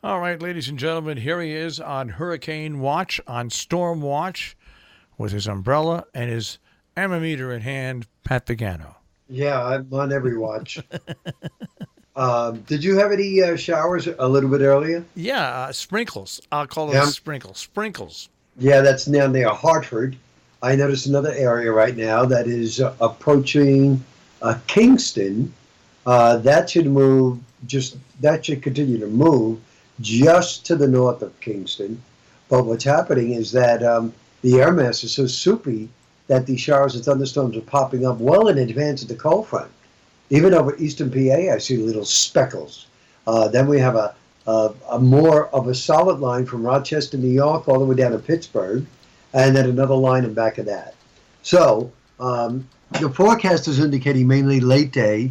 All right, ladies and gentlemen, here he is on Hurricane Watch, on Storm Watch, with his umbrella and his ammometer in hand, Pat Pagano. Yeah, I'm on every watch. Did you have any showers a little bit earlier? Yeah, sprinkles. I'll call it a Yeah, sprinkle. Sprinkles. yeah, that's down near Hartford. I noticed another area right now that is approaching Kingston. That should move that should continue to move just to the north of Kingston. But what's happening is that the air mass is so soupy that the showers and thunderstorms are popping up well in advance of the cold front. Even over eastern PA, I see little speckles. Then we have a more of a solid line from Rochester, New York, all the way down to Pittsburgh, and then another line in back of that. So the forecast is indicating mainly late day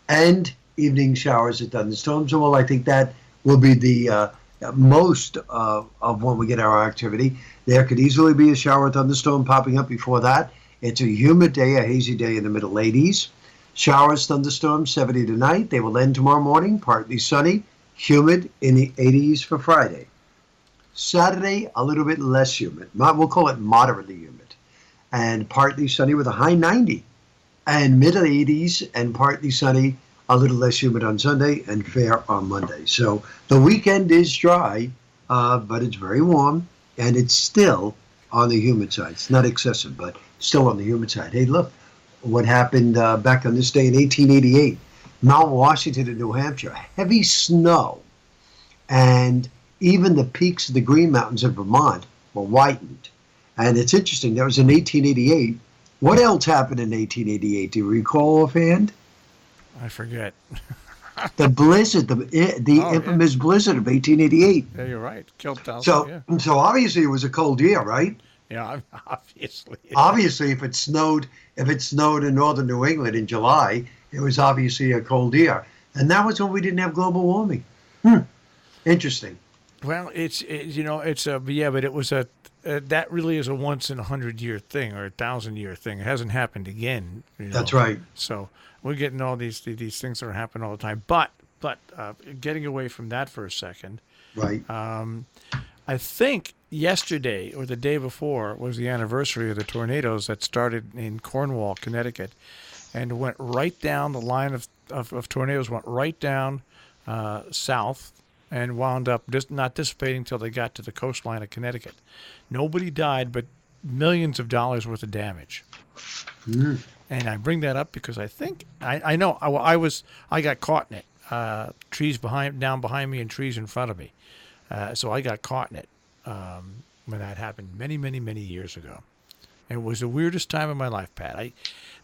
and evening showers and thunderstorms. Well, I think that will be the most of when we get our activity. There could easily be a shower or thunderstorm popping up before that. It's a humid day, a hazy day in the middle 80s. Showers, thunderstorms, 70 tonight. They will end tomorrow morning, partly sunny, humid in the 80s for Friday. Saturday, a little bit less humid. We'll call it moderately humid. And partly sunny with a high 90. And mid 80s and partly sunny, a little less humid on Sunday and fair on Monday. So the weekend is dry, but it's very warm, and it's still on the humid side. It's not excessive, but still on the humid side. Hey, look what happened back on this day in 1888. Mount Washington in New Hampshire, heavy snow, and even the peaks of the Green Mountains of Vermont were whitened. And it's interesting, that was in 1888. What else happened in 1888? Do you recall offhand? I forget. The blizzard, the Oh, yeah. infamous blizzard of 1888. Yeah, you're right. Killed thousands. So, Yeah. so obviously it was a cold year, right? Yeah, obviously. Obviously, if it snowed in northern New England in July, it was obviously a cold year, and that was when we didn't have global warming. Interesting. Well, it's a yeah, but it was that really is a once in 100 year thing or 1,000 year thing. It hasn't happened again. That's right. So we're getting all these things that are happening all the time. But getting away from that for a second, Right. I think yesterday or the day before was the anniversary of the tornadoes that started in Cornwall, Connecticut, and went right down the line of tornadoes, went right down south and wound up just not dissipating until they got to the coastline of Connecticut. Nobody died, but millions of dollars worth of damage. Mm. And I bring that up because I think I know I got caught in it. Trees down behind me and trees in front of me. So I got caught in it when that happened many, many, many years ago. It was the weirdest time of my life, Pat.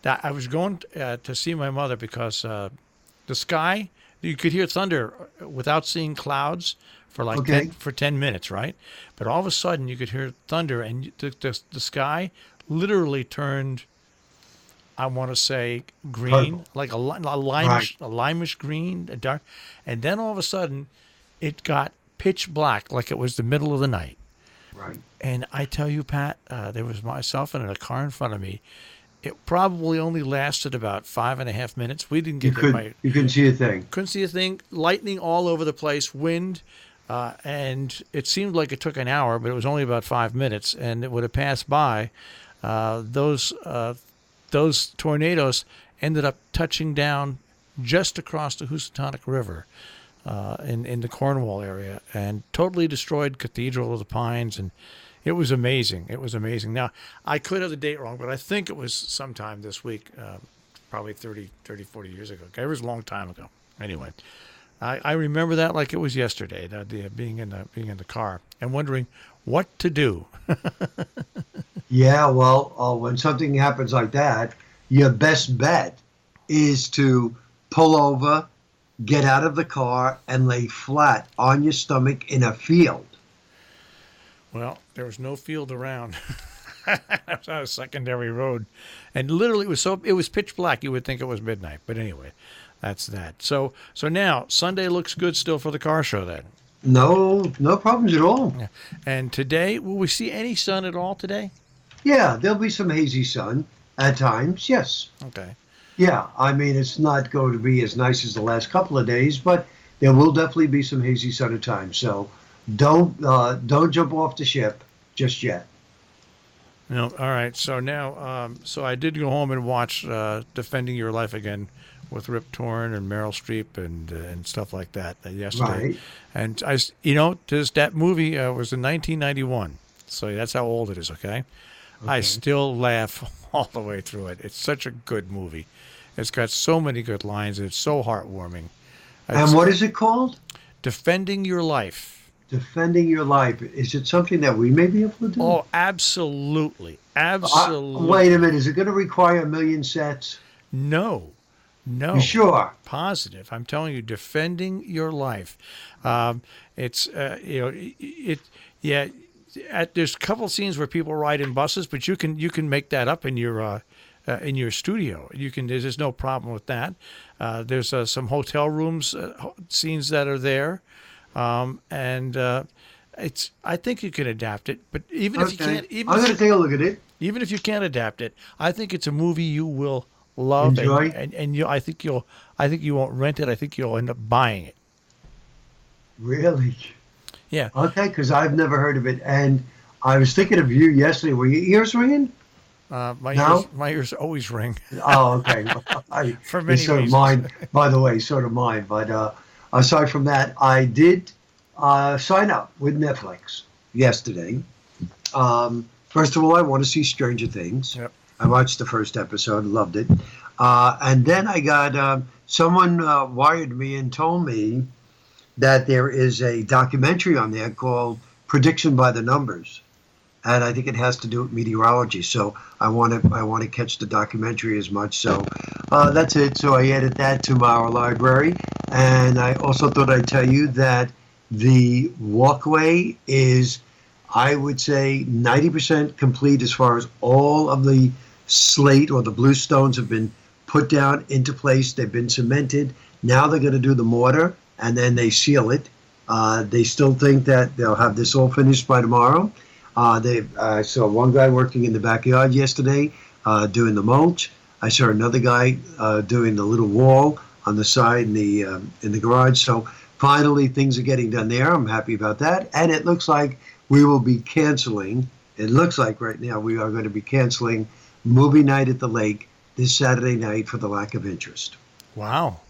I was going to see my mother because the sky, you could hear thunder without seeing clouds for like Okay. for 10 minutes, right? But all of a sudden you could hear thunder and the sky literally turned, I want to say, green, Purple. like a Right. limeish green, a dark, and then all of a sudden it got pitch black, like it was the middle of the night. Right. And I tell you, Pat, there was myself and a car in front of me. It probably only lasted about 5.5 minutes. We didn't get hit by it. You couldn't see a thing. Couldn't see a thing. Lightning all over the place, wind, and it seemed like it took an hour, but it was only about 5 minutes, and it would have passed by. Those tornadoes ended up touching down just across the Housatonic River in the Cornwall area and totally destroyed Cathedral of the Pines. And it was amazing. It was amazing. Now, I could have the date wrong, but I think it was sometime this week, probably 30, 40 years ago. Okay, it was a long time ago. Anyway, I remember that like it was yesterday, being in the car and wondering what to do. Yeah, well, when something happens like that, your best bet is to pull over, get out of the car, and lay flat on your stomach in a field. Well, there was no field around. It was on a secondary road, and literally it was pitch black. You would think it was midnight, but anyway, that's that. So now Sunday looks good still for the car show then. No problems at all. Yeah. And today, will we see any sun at all today? Yeah, there'll be some hazy sun at times, yes. Okay. Yeah, I mean, it's not going to be as nice as the last couple of days, but there will definitely be some hazy sun at times. So don't jump off the ship just yet. No, all right. So now, so I did go home and watch Defending Your Life again with Rip Torn and Meryl Streep and stuff like that yesterday. Right. And that movie was in 1991, so that's how old it is. Okay, I Okay. still laugh all the way through it. It's such a good movie. It's got so many good lines. And it's so heartwarming. And It's what is it called? Defending Your Life. Defending your life. Is it something that we may be able to do? Oh, absolutely, Wait a absolutely. minute. Is it going to require a million sets? No, You no. sure? Positive. I'm telling you, defending your life. It's yeah. There's a couple scenes where people ride in buses, but you can make that up in your studio. There's no problem with that. There's some hotel rooms scenes that are there, and it's. I think you can adapt it, but even if you Okay. can't, I'm going to take a look at it. even if you can't adapt it, I think it's a movie you will love, Enjoy. I think you won't rent it. I think you'll end up buying it. Really? Yeah. Okay, because I've never heard of it. And I was thinking of you yesterday. Were your ears ringing? My ears, No? my ears always ring Oh, okay. for It's many sort of reasons. mine, by the way, sort of mine. But aside from that, I did sign up with Netflix yesterday. First of all, I want to see Stranger Things. Yep. I watched the first episode, loved it. And then I got someone wired me and told me that there is a documentary on there called Prediction by the Numbers. And I think it has to do with meteorology. So I want to catch the documentary as much. So that's it. So I added that to our library, and I also thought I'd tell you that the walkway is, I would say, 90% complete as far as all of the slate or the blue stones have been put down into place. They've been cemented. Now they're going to do the mortar, and then they seal it. They still think that they'll have this all finished by tomorrow. I saw one guy working in the backyard yesterday doing the mulch. I saw another guy doing the little wall on the side in the garage. So finally, things are getting done there. I'm happy about that. And it looks like we will be canceling. It looks like right now we are going to be canceling movie night at the lake this Saturday night for the lack of interest. Wow.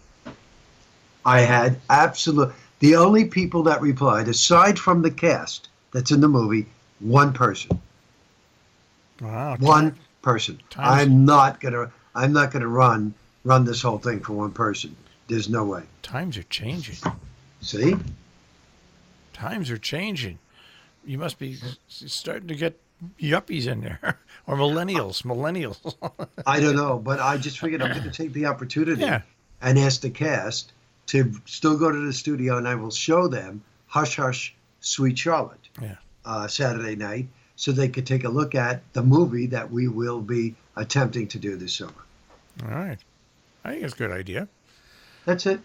I had the only people that replied, aside from the cast that's in the movie, one person. Wow. One person. Times I'm not gonna run this whole thing for one person. There's no way. times are changing. See? Times are changing. You must be starting to get yuppies in there or millennials. Millennials. I don't know, but I just figured I'm gonna take the opportunity Yeah. and ask the cast to still go to the studio, and I will show them Hush Hush Sweet Charlotte Yeah. Saturday night, so they could take a look at the movie that we will be attempting to do this summer. All right. I think it's a good idea. That's it.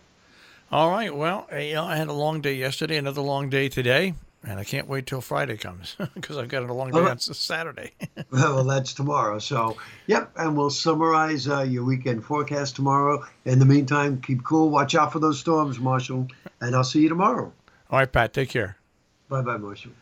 All right. Well, I had a long day yesterday, another long day today, and I can't wait till Friday comes because I've got a long day on Saturday. Well, that's tomorrow. So, yep, and we'll summarize your weekend forecast tomorrow. In the meantime, keep cool. Watch out for those storms, Marshall, and I'll see you tomorrow. All right, Pat. Take care. Bye-bye, Marshall.